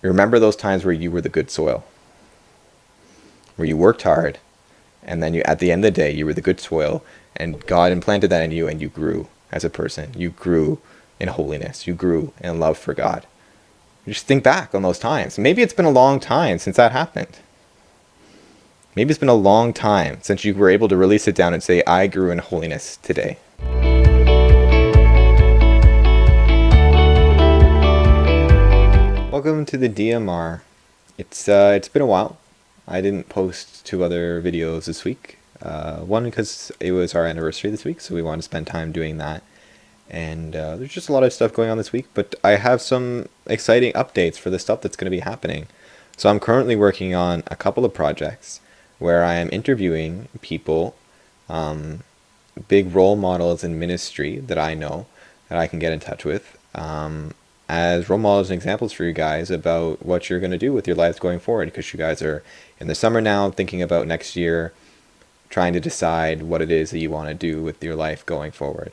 Remember those times where you were the good soil, where you worked hard, and then at the end of the day, you were the good soil, and God implanted that in you, and you grew as a person. You grew in holiness. You grew in love for God. Just think back on those times. Maybe it's been a long time since that happened. Maybe it's been a long time since you were able to really sit down and say, I grew in holiness today. Welcome to the DMR. It's been a while. I didn't post 2 other videos this week. One because it was our anniversary this week, so we wanted to spend time doing that. And there's just a lot of stuff going on this week, but I have some exciting updates for the stuff that's going to be happening. So I'm currently working on a couple of projects where I am interviewing people, big role models in ministry that I know that I can get in touch with, as role models and examples for you guys about what you're going to do with your lives going forward, because you guys are in the summer now, thinking about next year, trying to decide what it is that you want to do with your life going forward.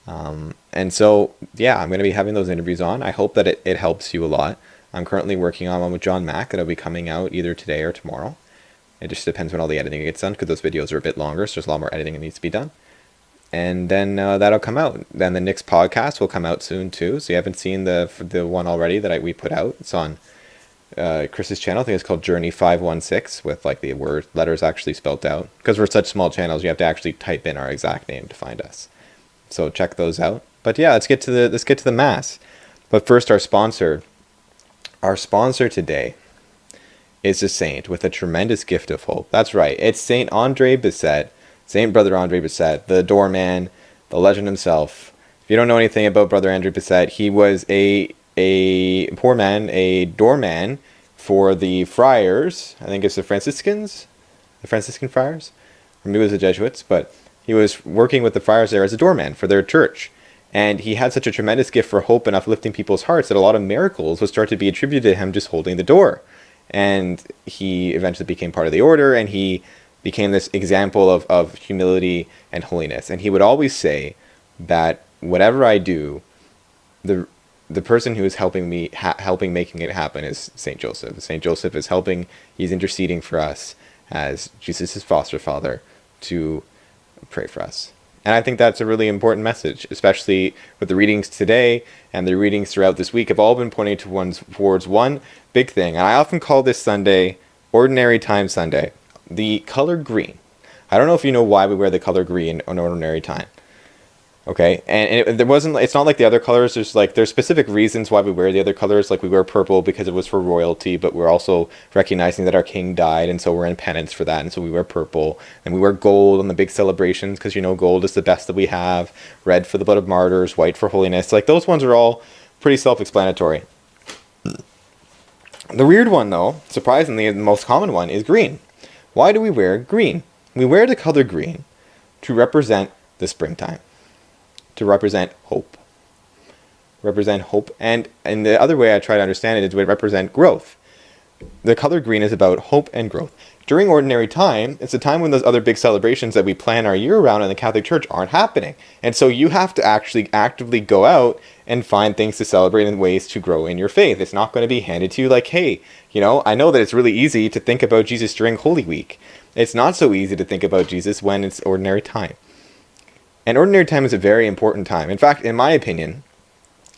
And so, yeah, I'm going to be having those interviews on. I hope that it helps you a lot. I'm currently working on one with John Mack that'll be coming out either today or tomorrow. It just depends when all the editing gets done, because those videos are a bit longer, so there's a lot more editing that needs to be done. And then that'll come out. Then the next podcast will come out soon too. So you haven't seen the one already that we put out. It's on Chris's channel. I think it's called Journey 516, with like the letters actually spelled out. Because we're such small channels, you have to actually type in our exact name to find us. So check those out. But yeah, let's get to the mass. But first, our sponsor. Our sponsor today is a saint with a tremendous gift of hope. That's right. It's Saint Andre Bessette. Saint Brother Andre Bessette, the doorman, the legend himself. If you don't know anything about Brother Andre Bessette, he was a poor man, a doorman for the friars. I think it's the Franciscan friars, or maybe it was the Jesuits, but he was working with the friars there as a doorman for their church. And he had such a tremendous gift for hope and uplifting people's hearts that a lot of miracles would start to be attributed to him just holding the door. And he eventually became part of the order, and he became this example of humility and holiness. And he would always say that whatever I do, the person who is helping me, helping making it happen is Saint Joseph. Saint Joseph is helping, he's interceding for us as Jesus' foster father to pray for us. And I think that's a really important message, especially with the readings today and the readings throughout this week have all been pointing towards one big thing. And I often call this Sunday Ordinary Time Sunday. The color green. I don't know if you know why we wear the color green on ordinary time. Okay, and it's not like the other colors. There's specific reasons why we wear the other colors. Like we wear purple because it was for royalty, but we're also recognizing that our king died, and so we're in penance for that, and so we wear purple. And we wear gold on the big celebrations because gold is the best that we have. Red for the blood of martyrs, white for holiness. Like those ones are all pretty self-explanatory. The weird one, though, surprisingly, the most common one is green. Why do we wear green? We wear the color green to represent the springtime, to represent hope. Represent hope, and the other way I try to understand it is to represent growth. The color green is about hope and growth. During ordinary time, it's a time when those other big celebrations that we plan our year around in the Catholic Church aren't happening. And so you have to actually actively go out and find things to celebrate and ways to grow in your faith. It's not going to be handed to you like, hey, I know that it's really easy to think about Jesus during Holy Week. It's not so easy to think about Jesus when it's ordinary time. And ordinary time is a very important time. In fact, in my opinion,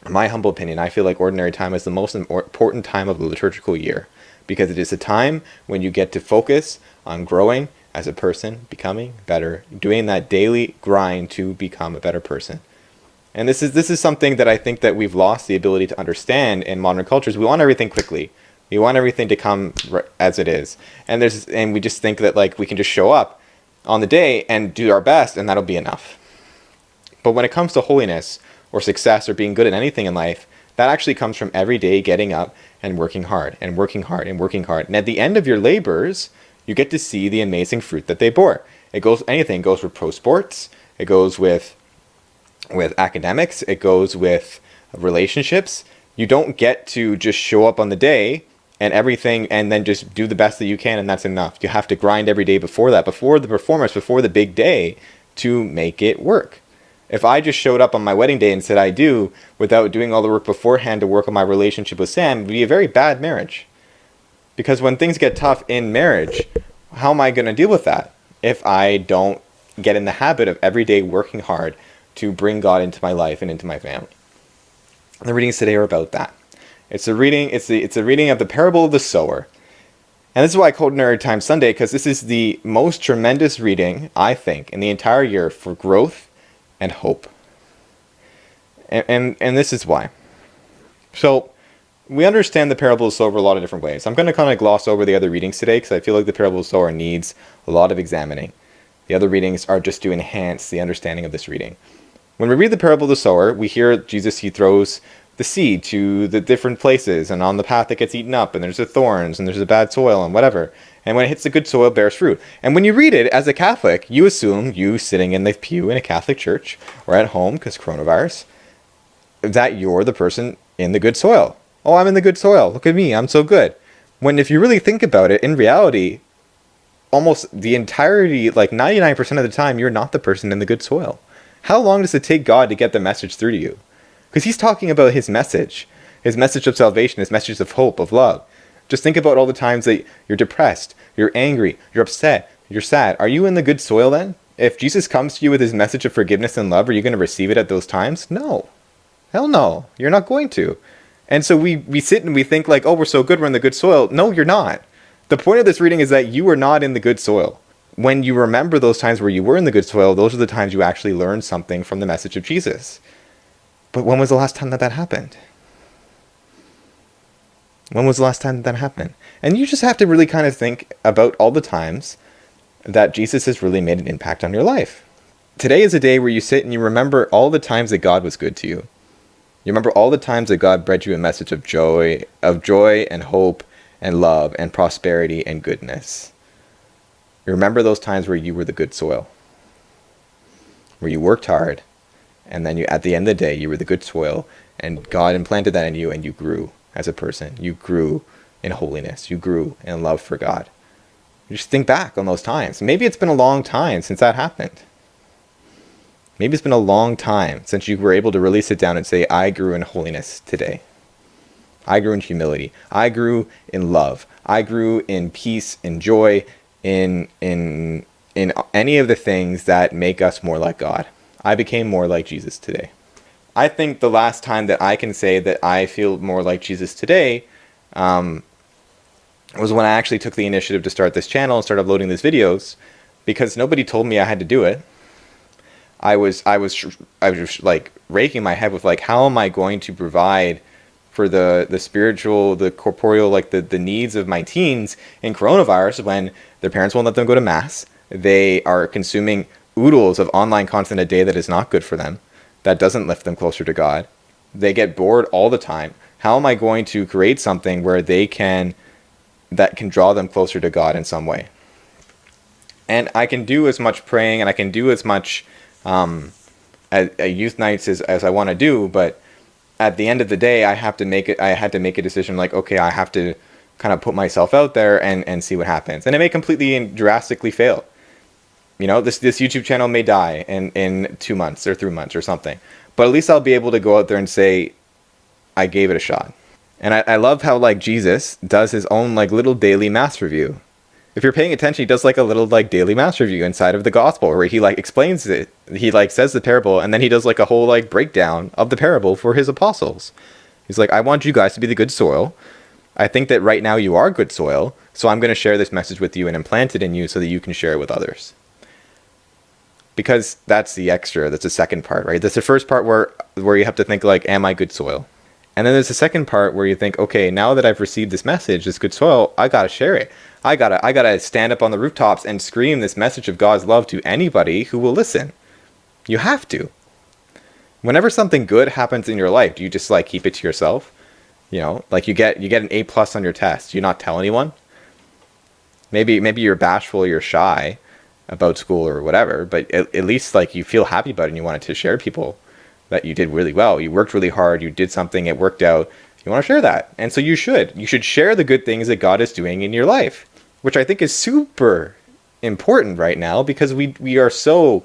my humble opinion, I feel like ordinary time is the most important time of the liturgical year, because it is a time when you get to focus on growing as a person, becoming better, doing that daily grind to become a better person. And this is something that I think that we've lost the ability to understand in modern cultures. We want everything quickly. We want everything to come as it is. And we just think that like we can just show up on the day and do our best and that'll be enough. But when it comes to holiness or success or being good at anything in life, that actually comes from every day getting up and working hard and working hard and working hard. And at the end of your labors, you get to see the amazing fruit that they bore. Anything goes with pro sports. It goes with academics. It goes with relationships. You don't get to just show up on the day and everything and then just do the best that you can and that's enough. You have to grind every day before that, before the performance, before the big day to make it work. If I just showed up on my wedding day and said I do without doing all the work beforehand to work on my relationship with Sam, it would be a very bad marriage. Because when things get tough in marriage, how am I going to deal with that if I don't get in the habit of every day working hard to bring God into my life and into my family? And the readings today are about that. It's a reading of the parable of the sower. And this is why I called Nerd Time Sunday, because this is the most tremendous reading, I think, in the entire year for growth and hope. And this is why. So, we understand the parable of the sower a lot of different ways. I'm going to kind of gloss over the other readings today, because I feel like the parable of the sower needs a lot of examining. The other readings are just to enhance the understanding of this reading. When we read the parable of the sower, we hear Jesus, he throws the seed to the different places, and on the path it gets eaten up, and there's the thorns, and there's the bad soil, and whatever. And when it hits the good soil, it bears fruit. And when you read it as a Catholic, you assume, you sitting in the pew in a Catholic church, or at home, because coronavirus, that you're the person in the good soil. Oh, I'm in the good soil. Look at me. I'm so good. When if you really think about it, in reality, almost the entirety, like 99% of the time, you're not the person in the good soil. How long does it take God to get the message through to you? Because he's talking about his message of salvation, his message of hope, of love. Just think about all the times that you're depressed, you're angry, you're upset, you're sad. Are you in the good soil then? If Jesus comes to you with his message of forgiveness and love, are you going to receive it at those times? No. Hell no. You're not going to. And so we sit and we think like, oh, we're so good, we're in the good soil. No, you're not. The point of this reading is that you are not in the good soil. When you remember those times where you were in the good soil, those are the times you actually learned something from the message of Jesus. But when was the last time that happened? When was the last time that happened? And you just have to really kind of think about all the times that Jesus has really made an impact on your life. Today is a day where you sit and you remember all the times that God was good to you. You remember all the times that God bred you a message of joy and hope and love and prosperity and goodness. You remember those times where you were the good soil, where you worked hard, and then at the end of the day, you were the good soil, and God implanted that in you, and you grew as a person. You grew in holiness. You grew in love for God. You just think back on those times. Maybe it's been a long time since that happened. Maybe it's been a long time since you were able to really sit down and say, I grew in holiness today. I grew in humility. I grew in love. I grew in peace, in joy, in any of the things that make us more like God. I became more like Jesus today. I think the last time that I can say that I feel more like Jesus today was when I actually took the initiative to start this channel and start uploading these videos, because nobody told me I had to do it. I was like raking my head with like, how am I going to provide for the spiritual, the corporeal, like the needs of my teens in coronavirus when their parents won't let them go to mass. They are consuming oodles of online content a day that is not good for them, that doesn't lift them closer to God. They get bored all the time. How am I going to create something where that can draw them closer to God in some way? And I can do as much praying and I can do as much at youth nights as I want to do, but at the end of the day, I had to make a decision like, okay, I have to kind of put myself out there and see what happens. And it may completely and drastically fail. You know, this YouTube channel may die in 2 months or 3 months or something. But at least I'll be able to go out there and say, I gave it a shot. And I love how like Jesus does his own like little daily mass review. If you're paying attention, he does like a little like daily mass review inside of the gospel where he like explains it. He like says the parable and then he does like a whole like breakdown of the parable for his apostles. He's like, I want you guys to be the good soil. I think that right now you are good soil. So I'm going to share this message with you and implant it in you so that you can share it with others. Because that's the extra. That's the second part, right? That's the first part where you have to think like, am I good soil? And then there's the second part where you think, okay, now that I've received this message, this good soil, I gotta share it. I gotta stand up on the rooftops and scream this message of God's love to anybody who will listen. You have to. Whenever something good happens in your life, do you just like keep it to yourself? You know, like you get an A+ on your test. Do you not tell anyone? Maybe you're bashful or you're shy about school or whatever, but at least like you feel happy about it and you want it to share people that you did really well. You worked really hard. You did something. It worked out. You want to share that. And so you should share the good things that God is doing in your life, which I think is super important right now because we are so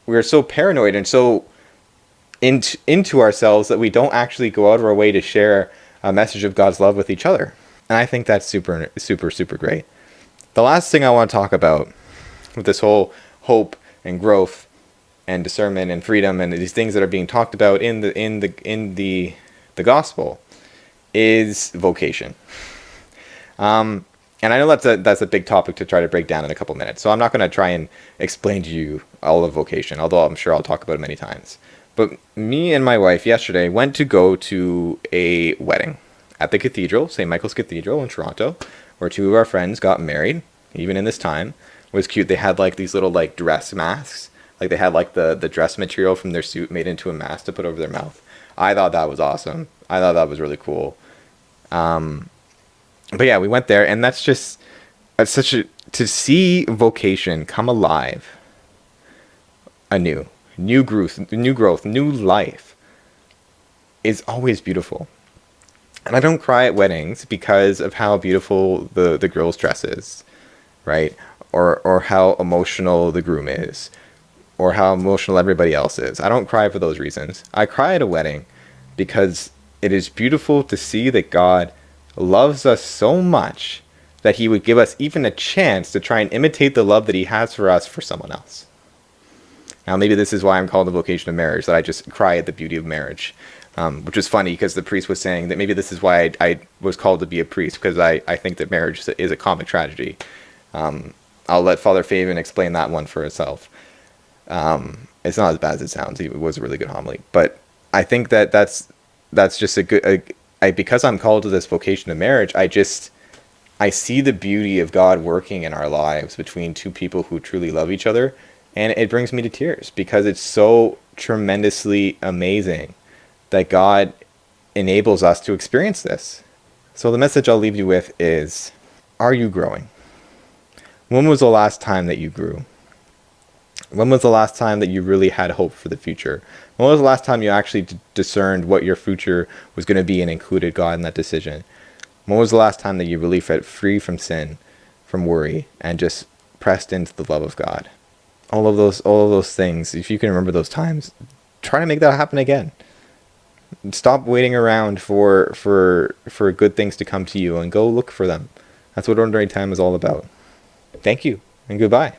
we're so paranoid and so into ourselves that we don't actually go out of our way to share a message of God's love with each other. And I think that's super, super, super great. The last thing I want to talk about with this whole hope and growth and discernment and freedom and these things that are being talked about in the gospel is vocation. And I know that's a big topic to try to break down in a couple minutes, so I'm not going to try and explain to you all of vocation, although I'm sure I'll talk about it many times. But me and my wife yesterday went to go to a wedding at the cathedral, St. Michael's Cathedral in Toronto, where two of our friends got married, even in this time. It was cute. They had like these little like dress masks. Like they had like the dress material from their suit made into a mask to put over their mouth. I thought that was awesome. I thought that was really cool. But yeah, we went there, and that's just to see vocation come alive anew, new growth, new life is always beautiful. And I don't cry at weddings because of how beautiful the girl's dress is, right? Or how emotional the groom is, or how emotional everybody else is. I don't cry for those reasons. I cry at a wedding because it is beautiful to see that God loves us so much that he would give us even a chance to try and imitate the love that he has for us for someone else. Now, maybe this is why I'm called the vocation of marriage, that I just cry at the beauty of marriage, which is funny because the priest was saying that maybe this is why I was called to be a priest, because I think that marriage is a comic tragedy. I'll let Father Fabian explain that one for himself. It's not as bad as it sounds. It was a really good homily. But I think that's just because I'm called to this vocation of marriage, I see the beauty of God working in our lives between two people who truly love each other. And it brings me to tears because it's so tremendously amazing that God enables us to experience this. So the message I'll leave you with is, are you growing? When was the last time that you grew? When was the last time that you really had hope for the future? When was the last time you actually discerned what your future was going to be and included God in that decision? When was the last time that you really felt free from sin, from worry, and just pressed into the love of God? All of those things, if you can remember those times, try to make that happen again. Stop waiting around for good things to come to you and go look for them. That's what ordinary time is all about. Thank you, and goodbye.